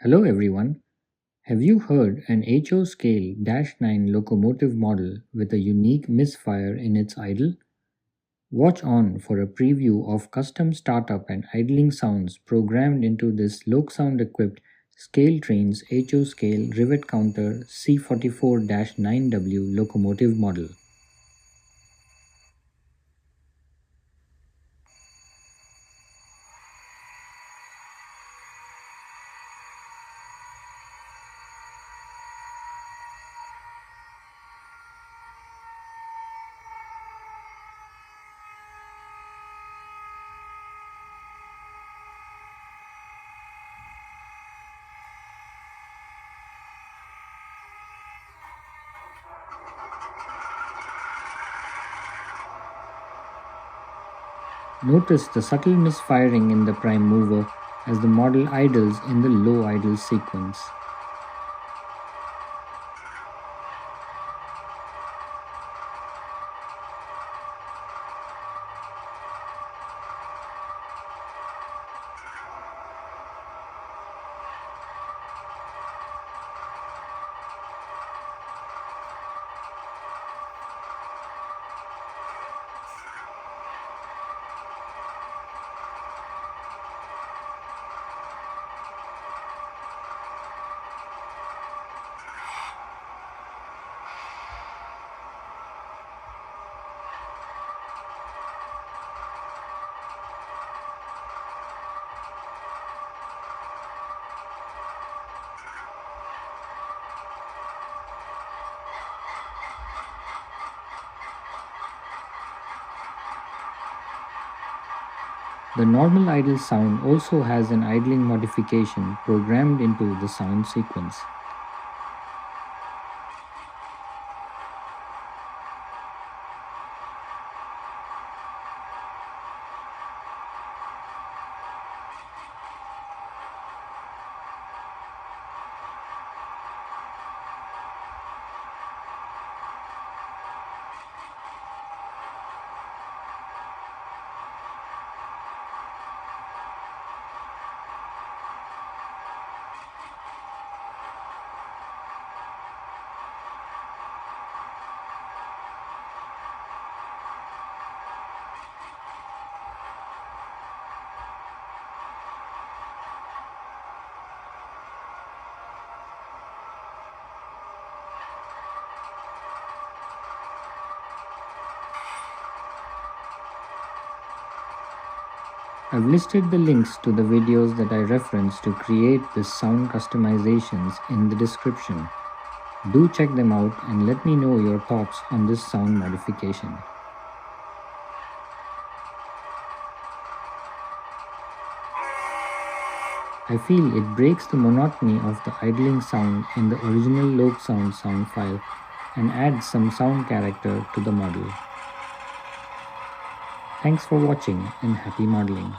Hello everyone. Have you heard an HO scale Dash9 locomotive model with a unique misfire in its idle? Watch on for a preview of custom startup and idling sounds programmed into this Loksound equipped ScaleTrains HO scale Rivet counter C44-9W locomotive model. Notice the subtle misfiring in the prime mover as the model idles in the low idle sequence. The normal idle sound also has an idling modification programmed into the sound sequence. I've listed the links to the videos that I referenced to create this sound customizations in the description. Do check them out and let me know your thoughts on this sound modification. I feel it breaks the monotony of the idling sound in the original Loksound sound file and adds some sound character to the model. Thanks for watching and happy modeling.